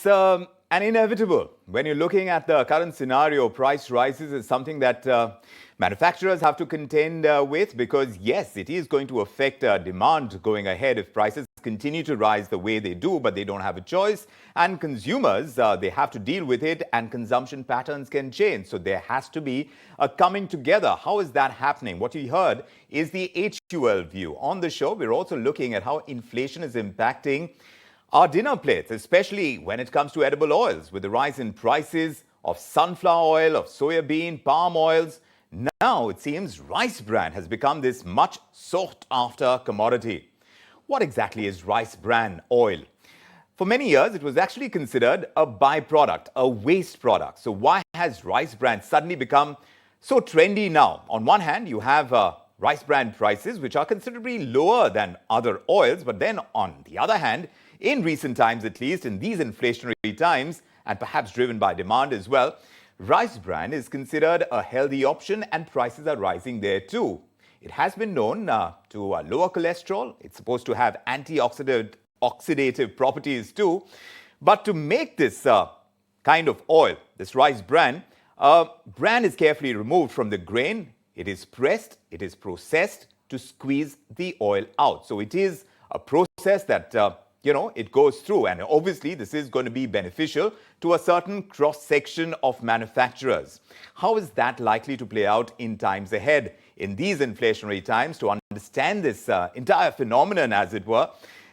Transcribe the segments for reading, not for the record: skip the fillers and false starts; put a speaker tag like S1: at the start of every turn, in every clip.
S1: an inevitable. When you're looking at the current scenario, price rises is something that manufacturers have to contend with because, yes, it is going to affect demand going ahead if prices continue to rise the way they do, but they don't have a choice. And consumers, they have to deal with it, and consumption patterns can change. So there has to be a coming together. How is that happening? What you heard is the HUL view. On the show, we're also looking at how inflation is impacting our dinner plates, especially when it comes to edible oils, with the rise in prices of sunflower oil, of soybean, palm oils. Now it seems rice bran has become this much sought after commodity. What exactly is rice bran oil? For many years, it was actually considered a byproduct, a waste product. So why has rice bran suddenly become so trendy now? On one hand, you have rice bran prices, which are considerably lower than other oils. But then on the other hand, in recent times, at least in these inflationary times, and perhaps driven by demand as well, rice bran is considered a healthy option and prices are rising there too. It has been known to lower cholesterol. It's supposed to have oxidative properties too. But to make this kind of oil, this rice bran, bran is carefully removed from the grain. It is pressed, it is processed to squeeze the oil out. So it is a process that it goes through. And obviously, this is going to be beneficial to a certain cross-section of manufacturers. How is that likely to play out in times ahead? In these inflationary times, to understand this entire phenomenon, as it were,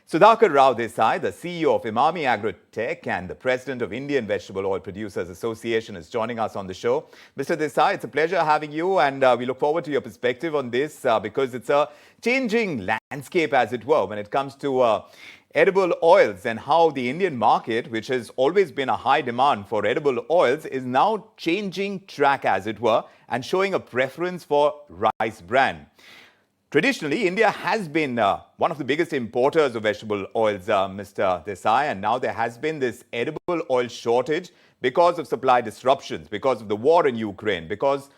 S1: Sudhakar Rao Desai, the CEO of Emami Agrotech and the president of Indian Vegetable Oil Producers Association, is joining us on the show. Mr. Desai, it's a pleasure having you, and we look forward to your perspective on this because it's a changing landscape, as it were, when it comes to edible oils and how the Indian market, which has always been a high demand for edible oils, is now changing track, as it were, and showing a preference for rice bran. Traditionally, India has been one of the biggest importers of vegetable oils, Mr. Desai, and now there has been this edible oil shortage because of supply disruptions, because of the war in Ukraine, because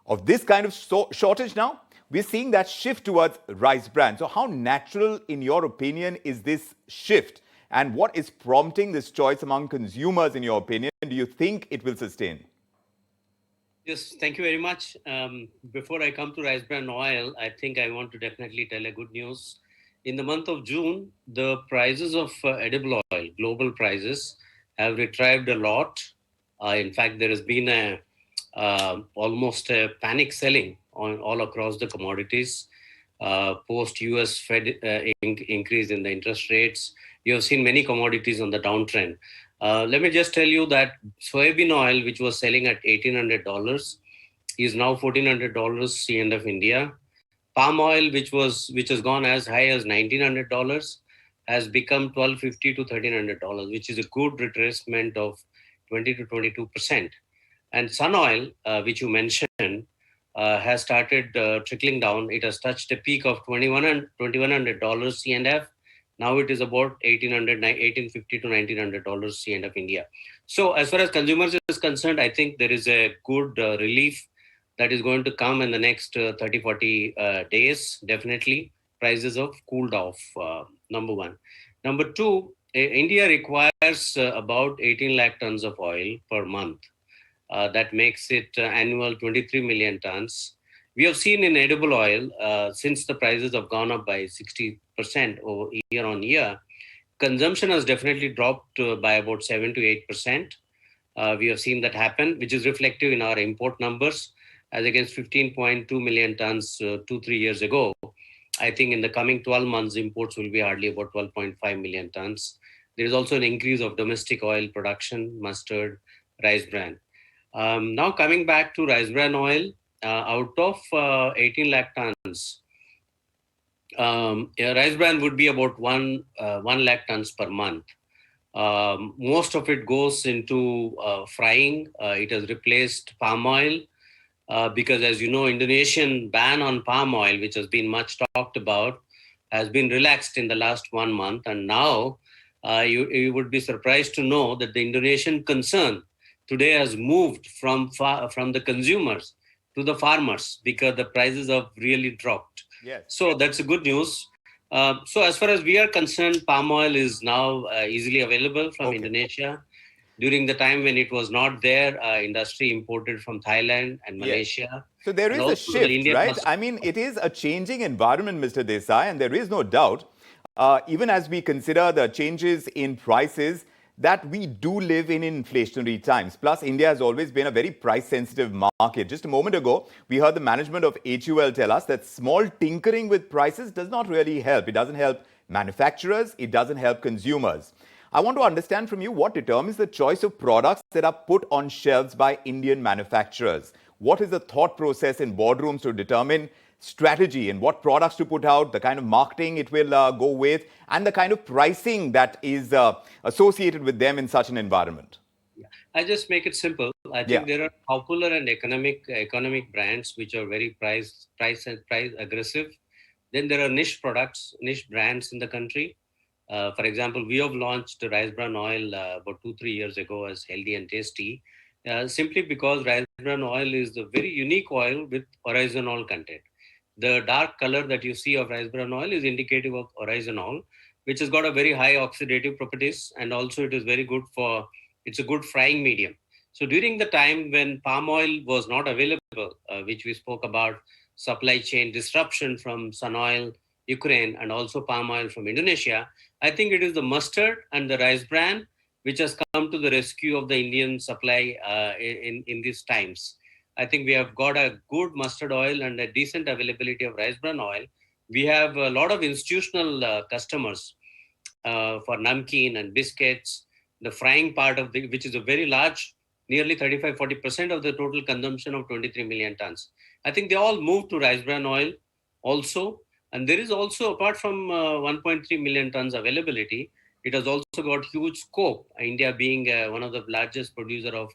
S1: of this kind of shortage now. We're seeing that shift towards rice bran. So how natural, in your opinion, is this shift? And what is prompting this choice among consumers, in your opinion? Do you think it will sustain?
S2: Yes, thank you very much. Before I come to rice bran oil, I think I want to definitely tell a good news. In the month of June, the prices of edible oil, global prices, have retrieved a lot. In fact, there has been almost a panic selling all across the commodities. Post US Fed increase in the interest rates, you have seen many commodities on the downtrend. Let me just tell you that soybean oil, which was selling at $1,800, is now $1,400 C&F India. Palm oil, which has gone as high as $1,900, has become $1,250 to $1,300, which is a good retracement of 20 to 22%. And sun oil, which you mentioned, has started trickling down. It has touched a peak of $2,100 C&F. Now it is about $1,850 to $1,900 C&F India. So as far as consumers is concerned, I think there is a good relief that is going to come in the next 30, 40 days. Definitely, prices have cooled off, number one. Number two, India requires about 18 lakh tons of oil per month. That makes it annual 23 million tons. We have seen in edible oil, since the prices have gone up by 60% over year on year, consumption has definitely dropped by about 7 to 8%. We have seen that happen, which is reflective in our import numbers, as against 15.2 million tons 2-3 years ago. I think in the coming 12 months, imports will be hardly about 12.5 million tons. There is also an increase of domestic oil production, mustard, rice bran. Now coming back to rice bran oil, out of 18 lakh tons, rice bran would be about 1 lakh tons per month. Most of it goes into frying. It has replaced palm oil because, as you know, Indonesian ban on palm oil, which has been much talked about, has been relaxed in the last 1 month. And now you would be surprised to know that the Indonesian concern today has moved from the consumers to the farmers because the prices have really dropped.
S1: Yes.
S2: So that's a good news. So as far as we are concerned, palm oil is now easily available from Indonesia. During the time when it was not there, industry imported from Thailand and
S1: Yes.
S2: Malaysia.
S1: So there
S2: And
S1: is a
S2: also the
S1: shift,
S2: Indian
S1: right?
S2: muscle.
S1: I mean, it is a changing environment, Mr. Desai, and there is no doubt, even as we consider the changes in prices, that we do live in inflationary times. Plus, India has always been a very price-sensitive market. Just a moment ago, we heard the management of HUL tell us that small tinkering with prices does not really help. It doesn't help manufacturers, it doesn't help consumers. I want to understand from you what determines the choice of products that are put on shelves by Indian manufacturers. What is the thought process in boardrooms to determine strategy and what products to put out, the kind of marketing it will go with, and the kind of pricing that is associated with them in such an environment?
S2: Yeah. I just make it simple. I
S1: Yeah.
S2: think there are popular and economic brands which are very price aggressive. Then there are niche products, niche brands in the country. For example, we have launched rice bran oil about 2-3 years ago as healthy and tasty, simply because rice bran oil is a very unique oil with oryzanol content. The dark color that you see of rice bran oil is indicative of oryzanol, which has got a very high oxidative properties, and also it is very good for, it's a good frying medium. So during the time when palm oil was not available, which we spoke about, supply chain disruption from sun oil, Ukraine, and also palm oil from Indonesia, I think it is the mustard and the rice bran which has come to the rescue of the Indian supply in these times. I think we have got a good mustard oil and a decent availability of rice bran oil. We have a lot of institutional customers for namkeen and biscuits, the frying part of the, which is a very large, nearly 35-40% of the total consumption of 23 million tons. I think they all moved to rice bran oil also. And there is also, apart from 1.3 million tons availability, it has also got huge scope, India being one of the largest producer of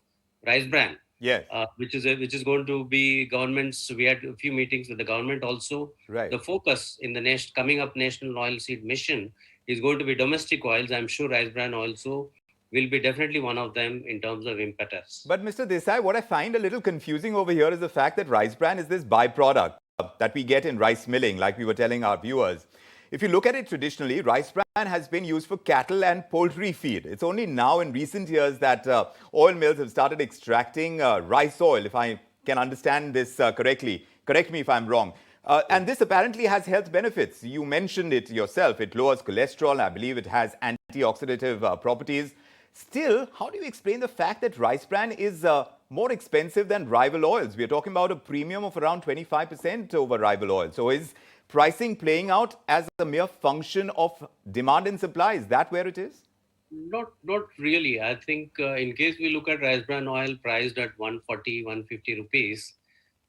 S2: rice bran.
S1: Yes.
S2: Which is going to be governments. We had a few meetings with the government also.
S1: Right.
S2: The focus in the next coming up national oil seed mission is going to be domestic oils. I'm sure rice bran also will be definitely one of them in terms of impetus.
S1: But Mr. Desai, what I find a little confusing over here is the fact that rice bran is this byproduct that we get in rice milling, like we were telling our viewers. If you look at it traditionally, rice bran has been used for cattle and poultry feed. It's only now in recent years that oil mills have started extracting rice oil, if I can understand this correctly. Correct me if I'm wrong. And this apparently has health benefits. You mentioned it yourself. It lowers cholesterol. I believe it has antioxidative properties. Still, how do you explain the fact that rice bran is more expensive than rival oils? We are talking about a premium of around 25% over rival oil. So is pricing playing out as a mere function of demand and supply? Is that where it is?
S2: Not really. I think in case we look at rice bran oil priced at 140, 150 rupees,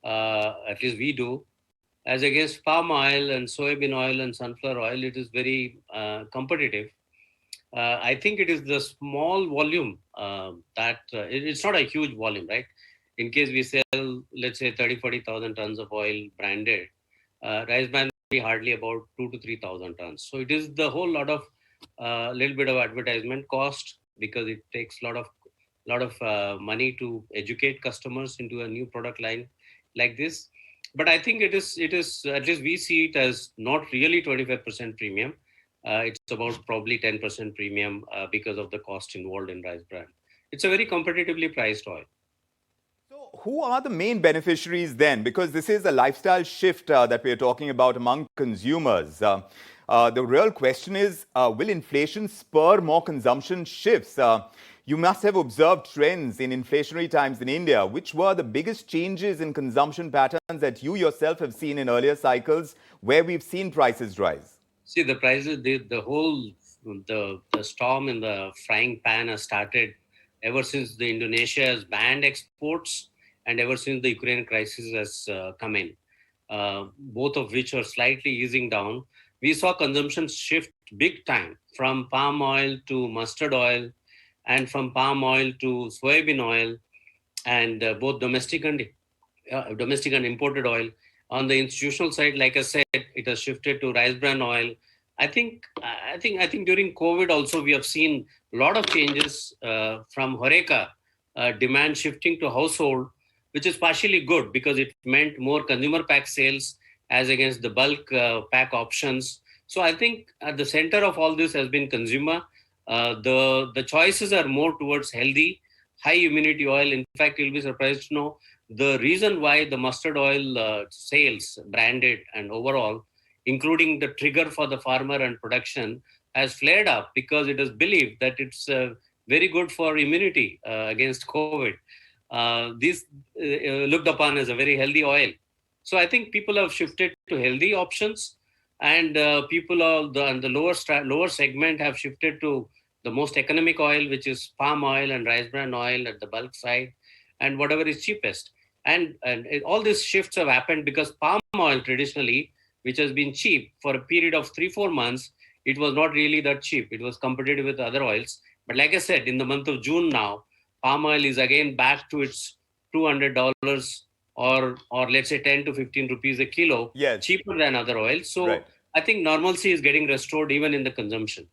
S2: at least we do, as against palm oil and soybean oil and sunflower oil, it is very competitive. I think it is the small volume it's not a huge volume, right? In case we sell, let's say 30-40,000 tons of oil branded, rice bran will be hardly about 2 to 3,000 tons. So it is the whole lot of little bit of advertisement cost, because it takes a lot of money to educate customers into a new product line like this. But I think it is at least we see it as not really 25% premium. It's about probably 10% premium because of the cost involved in rice bran. It's a very competitively priced oil.
S1: So, who are the main beneficiaries then? Because this is a lifestyle shift that we are talking about among consumers. The real question is, will inflation spur more consumption shifts? You must have observed trends in inflationary times in India. Which were the biggest changes in consumption patterns that you yourself have seen in earlier cycles where we've seen prices rise?
S2: See, the prices, the whole, the storm in the frying pan has started ever since the Indonesia has banned exports and ever since the Ukraine crisis has come in, both of which are slightly easing down. We saw consumption shift big time from palm oil to mustard oil and from palm oil to soybean oil, and both domestic and imported oil. On the institutional side, like I said, it has shifted to rice bran oil. I think during COVID also we have seen a lot of changes from Horeca demand shifting to household, which is partially good because it meant more consumer pack sales as against the bulk pack options. So I think at the center of all this has been consumer. The choices are more towards healthy, high immunity oil. In fact, you'll be surprised to know the reason why the mustard oil sales, branded and overall, including the trigger for the farmer and production, has flared up because it is believed that it's very good for immunity against COVID. This looked upon as a very healthy oil. So I think people have shifted to healthy options, and people of the lower segment have shifted to the most economic oil, which is palm oil and rice bran oil at the bulk side, and whatever is cheapest. And all these shifts have happened because palm oil traditionally, which has been cheap for a period of 3-4 months, it was not really that cheap. It was competitive with other oils. But like I said, in the month of June now, palm oil is again back to its $200 or let's say 10 to 15 rupees a kilo,
S1: Yes.
S2: cheaper than other oils. So
S1: Right.
S2: I think normalcy is getting restored even in the consumption.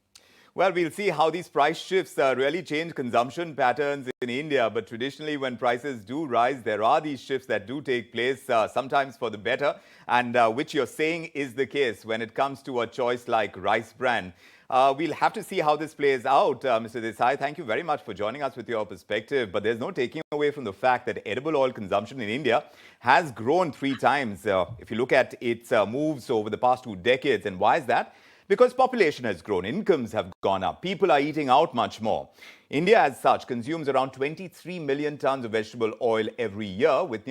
S1: Well, we'll see how these price shifts really change consumption patterns in India. But traditionally, when prices do rise, there are these shifts that do take place, sometimes for the better, and which you're saying is the case when it comes to a choice like rice bran. We'll have to see how this plays out. Mr. Desai, thank you very much for joining us with your perspective. But there's no taking away from the fact that edible oil consumption in India has grown 3 times. If you look at its moves over the past 2 decades. And why is that? Because population has grown, incomes have gone up, people are eating out much more. India as such consumes around 23 million tons of vegetable oil every year, with